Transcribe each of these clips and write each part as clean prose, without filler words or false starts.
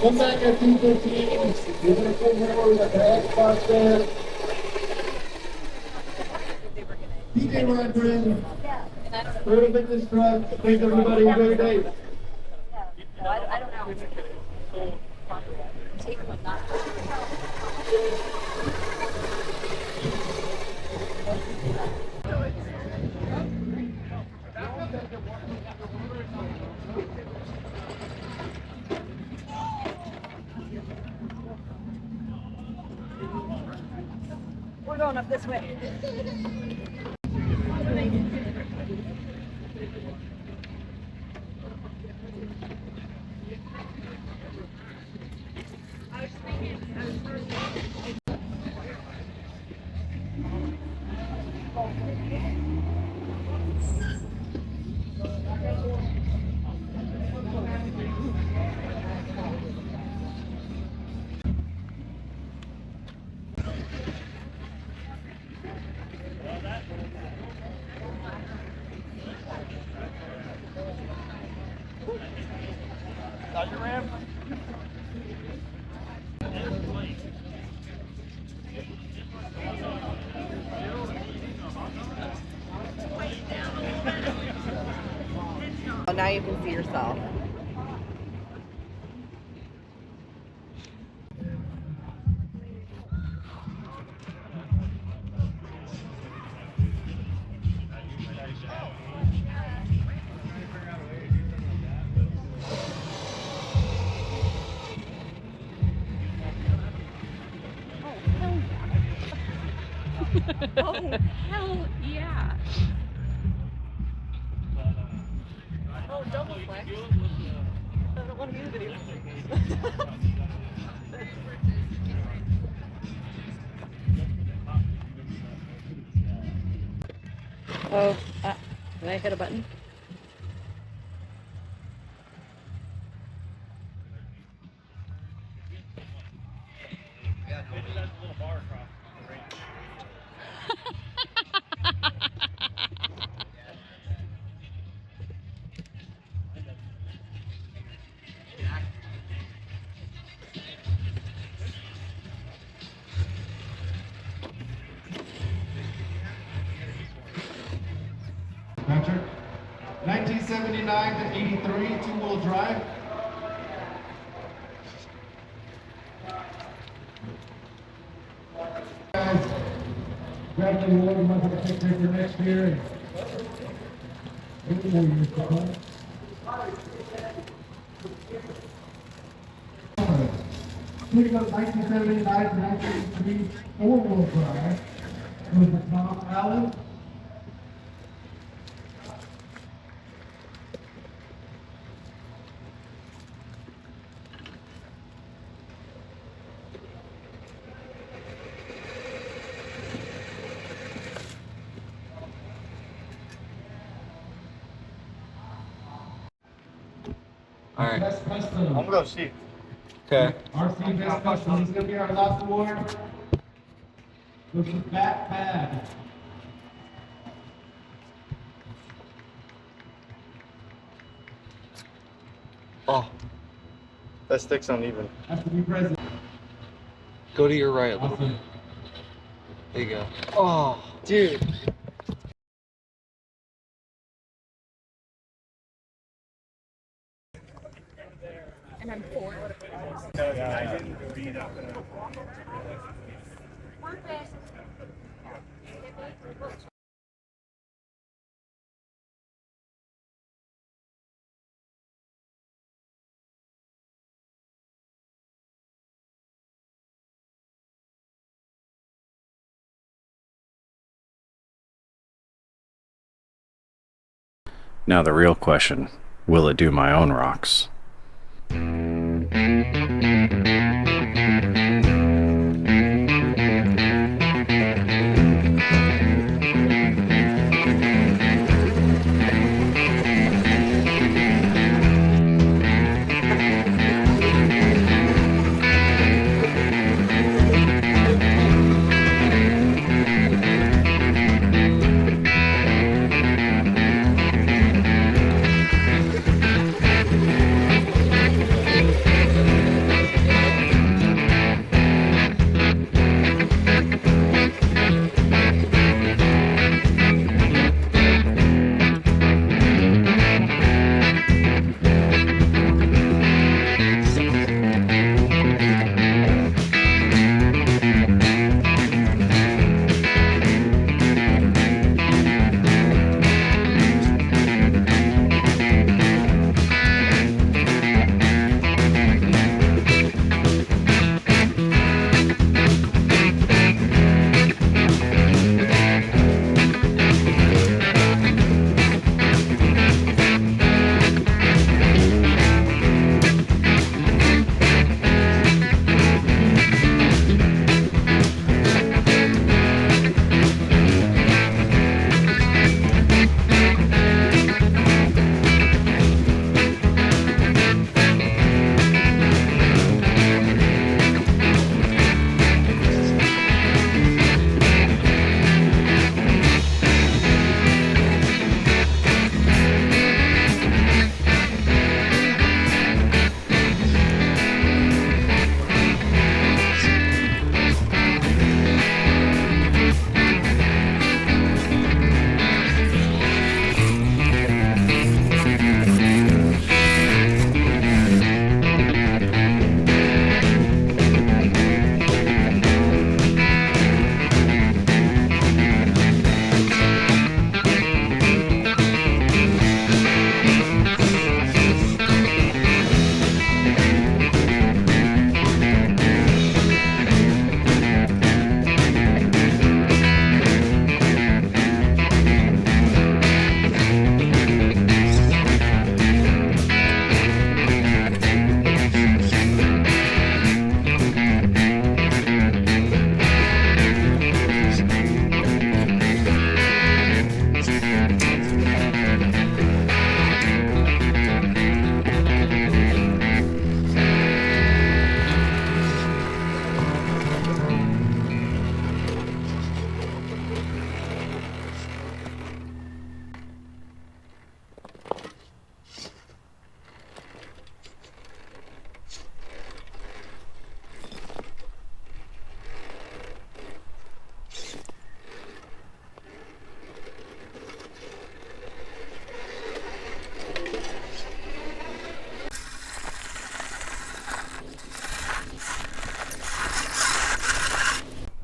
Come back at 2:15. You're going to come here with the Xbox there. DJ Ryan, Total Fitness Truck. Thanks everybody. Enjoy your day. I don't know. Take one, not. We're going up this way. Got your ramp? Now you can see yourself. Oh, hell yeah. Oh, double flex. I don't want to use it Oh, did I hit a button? Patrick. 1979 to 83, two-wheel drive. Guys, grab the award. You might have to take care for next year. Good years to come. Here goes 1979 to 1983, four-wheel drive. With the Tom Allen. All right. Best custom. I'm gonna go see. Okay. RC Best Custom. He's gonna be our last award. With the back pad. Oh, that stick's uneven. Has to be present. Go to your right a little bit. Awesome. There you go. Oh, dude. And I'm 4. Now the real question, will it do my own rocks?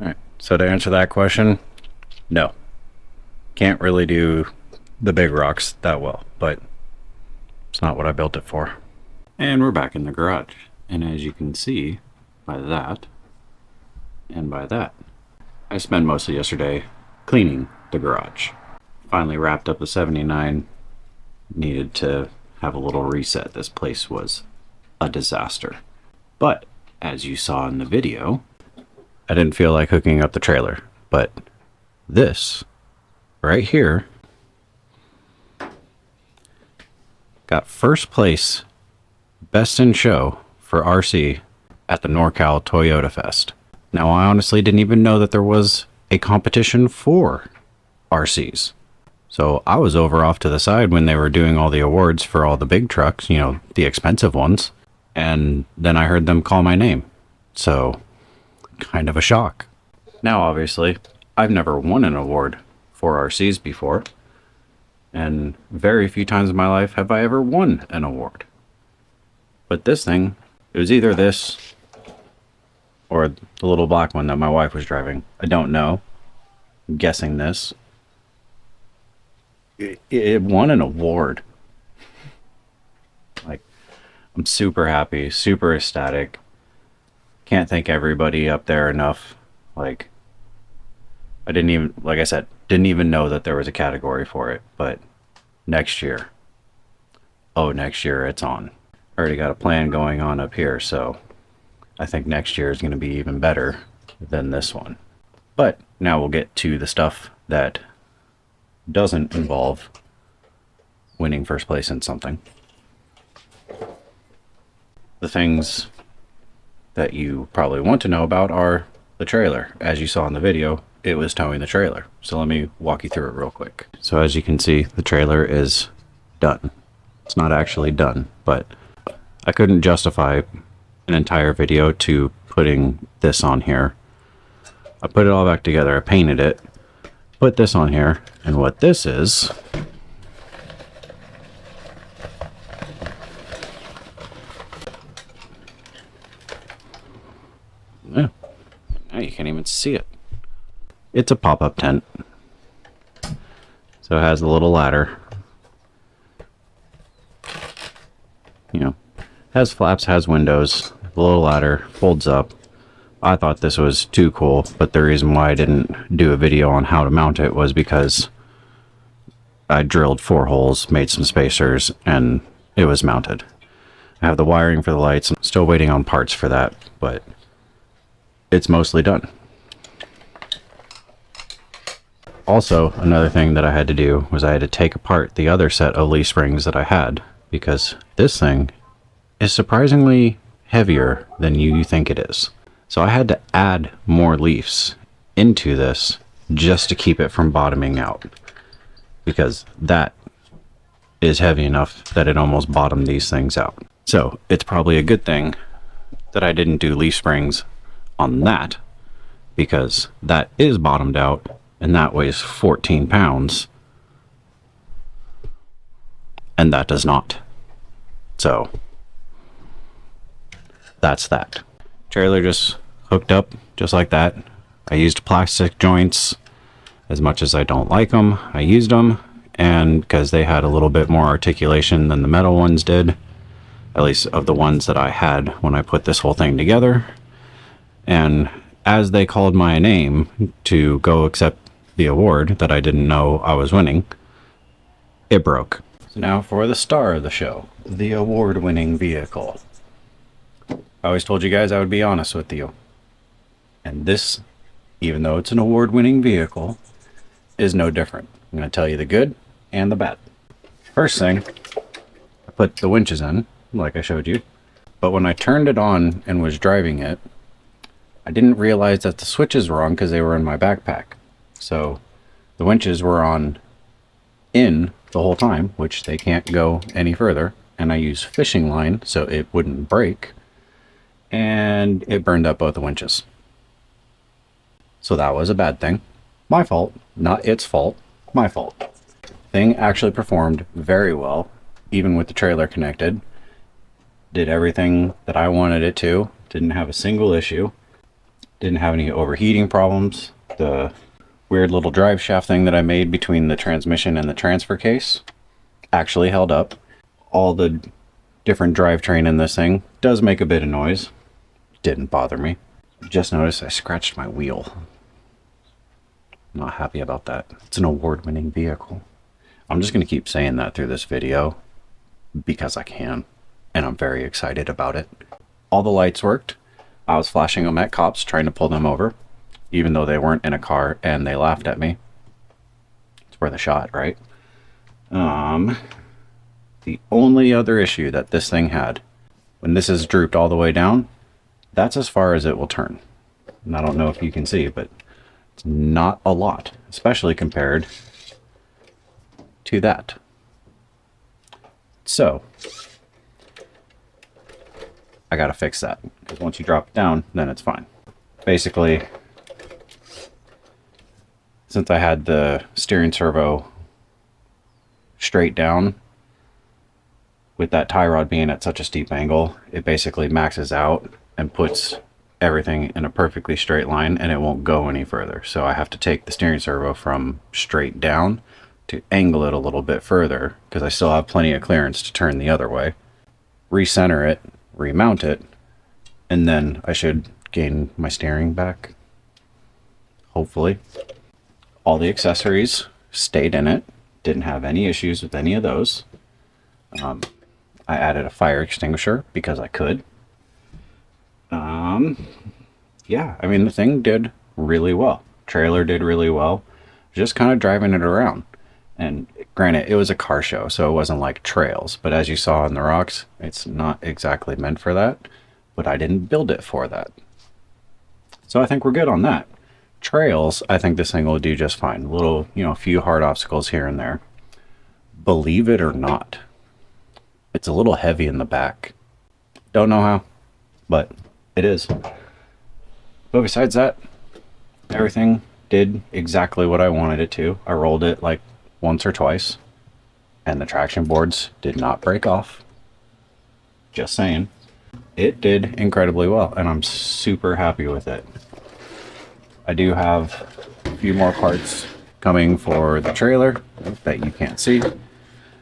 Alright, so to answer that question, no. Can't really do the big rocks that well, but it's not what I built it for. And we're back in the garage. And as you can see by that, and by that, I spent most of yesterday cleaning the garage. Finally wrapped up the 79. Needed to have a little reset. This place was a disaster. But as you saw in the video, I didn't feel like hooking up the trailer, but this right here got first place best in show for RC at the NorCal Toyota Fest. Now, I honestly didn't even know that there was a competition for RCs. So I was over off to the side when they were doing all the awards for all the big trucks, you know, the expensive ones. And then I heard them call my name. So, kind of a shock. Now, obviously, I've never won an award for RCs before. And very few times in my life have I ever won an award. But this thing, it was either this or the little black one that my wife was driving. I don't know. I'm guessing this. It won an award. Like, I'm super happy, super ecstatic. Can't thank everybody up there enough. Like, I didn't even, like I said, didn't even know that there was a category for it. But next year, oh, next year it's on. Already got a plan going on up here, so I think next year is going to be even better than this one. But now we'll get to the stuff that doesn't involve winning first place in something. The things that you probably want to know about are the trailer. As you saw in the video, it was towing the trailer. So let me walk you through it real quick. So as you can see, the trailer is done. It's not actually done, but I couldn't justify an entire video to putting this on here. I put it all back together. I painted it, put this on here, and what this is yeah, you can't even see it. It's a pop-up tent. So it has a little ladder. You know, has flaps, has windows, the little ladder folds up. I thought this was too cool, but the reason why I didn't do a video on how to mount it was because I drilled 4 holes, made some spacers, and it was mounted. I have the wiring for the lights. I'm still waiting on parts for that, but it's mostly done. Also, another thing that I had to do was I had to take apart the other set of leaf springs that I had, because this thing is surprisingly heavier than you think it is. So I had to add more leaves into this just to keep it from bottoming out, because that is heavy enough that it almost bottomed these things out. So it's probably a good thing that I didn't do leaf springs on that, because that is bottomed out and that weighs 14 pounds and that does not. So that's that. Trailer just hooked up just like that. I used plastic joints. As much as I don't like them, I used them, and because they had a little bit more articulation than the metal ones did, at least of the ones that I had when I put this whole thing together. And as they called my name to go accept the award that I didn't know I was winning, it broke. So now for the star of the show, the award-winning vehicle. I always told you guys I would be honest with you. And this, even though it's an award-winning vehicle, is no different. I'm going to tell you the good and the bad. First thing, I put the winches in, like I showed you. But when I turned it on and was driving it, I didn't realize that the switches were on because they were in my backpack. So the winches were on in the whole time, which they can't go any further. And I used fishing line so it wouldn't break. And it burned up both the winches. So that was a bad thing. My fault, not its fault, my fault. Thing actually performed very well, even with the trailer connected. Did everything that I wanted it to. Didn't have a single issue. Didn't have any overheating problems. The weird little drive shaft thing that I made between the transmission and the transfer case actually held up. All the different drivetrain in this thing does make a bit of noise. Didn't bother me. Just noticed I scratched my wheel. Not happy about that. It's an award-winning vehicle. I'm just going to keep saying that through this video because I can, and I'm very excited about it. All the lights worked. I was flashing them at cops trying to pull them over, even though they weren't in a car, and they laughed at me. It's worth a shot, right? The only other issue that this thing had, when this is drooped all the way down, that's as far as it will turn. And I don't know if you can see, but it's not a lot, especially compared to that. So I gotta fix that, because once you drop it down, then it's fine. Basically, since I had the steering servo straight down, with that tie rod being at such a steep angle, it basically maxes out and puts everything in a perfectly straight line, and it won't go any further. So I have to take the steering servo from straight down to angle it a little bit further, because I still have plenty of clearance to turn the other way, recenter it, remount it, and then I should gain my steering back, hopefully. All the accessories stayed in it, didn't have any issues with any of those. I added a fire extinguisher because I could. Yeah, I mean, the thing did really well. Trailer did really well. Just kind of driving it around. And granted, it was a car show, so it wasn't like trails. But as you saw on the rocks, it's not exactly meant for that. But I didn't build it for that. So I think we're good on that. Trails, I think this thing will do just fine. Little, a few hard obstacles here and there. Believe it or not, it's a little heavy in the back. Don't know how, but it is. But besides that, everything did exactly what I wanted it to. I rolled it like once or twice, and the traction boards did not break off. Just saying. It did incredibly well, and I'm super happy with it. I do have a few more parts coming for the trailer that you can't see.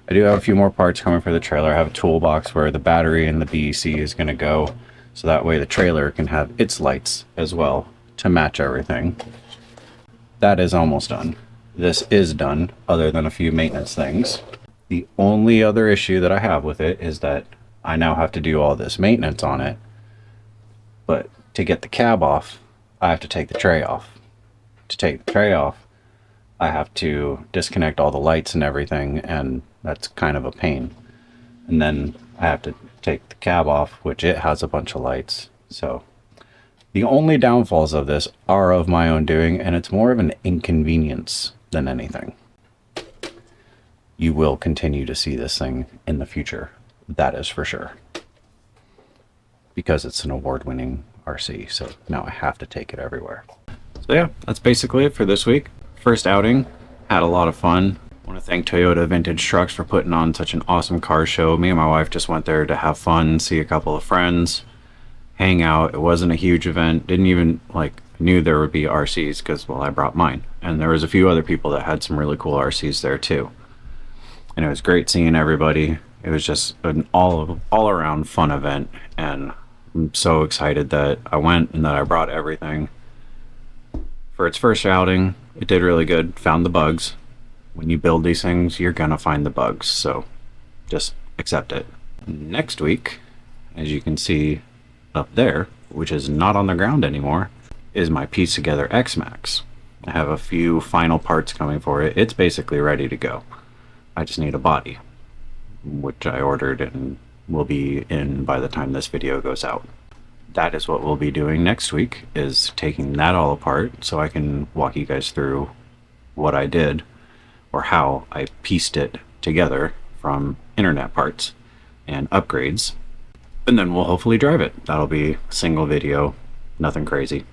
I do have a few more parts coming for the trailer. I have a toolbox where the battery and the BEC is going to go, so that way the trailer can have its lights as well to match everything. That is almost done. This is done, other than a few maintenance things. The only other issue that I have with it is that I now have to do all this maintenance on it. But to get the cab off, I have to take the tray off. To take the tray off, I have to disconnect all the lights and everything, and that's kind of a pain. And then I have to take the cab off, which it has a bunch of lights. So the only downfalls of this are of my own doing, and it's more of an inconvenience than anything. You will continue to see this thing in the future. That is for sure. Because it's an award-winning RC, so now I have to take it everywhere. So yeah, that's basically it for this week. First outing, had a lot of fun. I want to thank Toyota Vintage Trucks for putting on such an awesome car show. Me and my wife just went there to have fun, see a couple of friends, hang out. It wasn't a huge event. Didn't even knew there would be RCs because, well, I brought mine. And there was a few other people that had some really cool RCs there too. And it was great seeing everybody. It was just an all around fun event, and I'm so excited that I went and that I brought everything. For its first outing, it did really good. Found the bugs. When you build these things, you're gonna find the bugs, so just accept it. Next week, as you can see up there, which is not on the ground anymore, is my piece together X-Max. I have a few final parts coming for it. It's basically ready to go. I just need a body, which I ordered and will be in by the time this video goes out. That is what we'll be doing next week, is taking that all apart so I can walk you guys through what I did or how I pieced it together from internet parts and upgrades. And then we'll hopefully drive it. That'll be a single video, nothing crazy.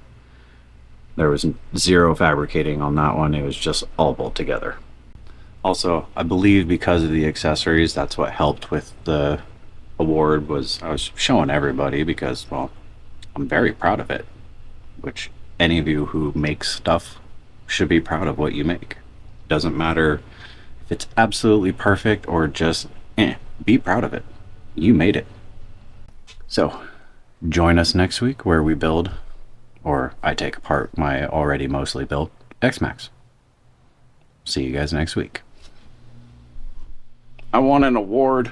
There was zero fabricating on that one. It was just all bolt together. Also, I believe because of the accessories, that's what helped with the award. Was I was showing everybody because, well, I'm very proud of it, which any of you who make stuff should be proud of what you make. Doesn't matter if it's absolutely perfect or just be proud of it. You made it. So join us next week where we build, or I take apart my already mostly built X-Max. See you guys next week. I won an award.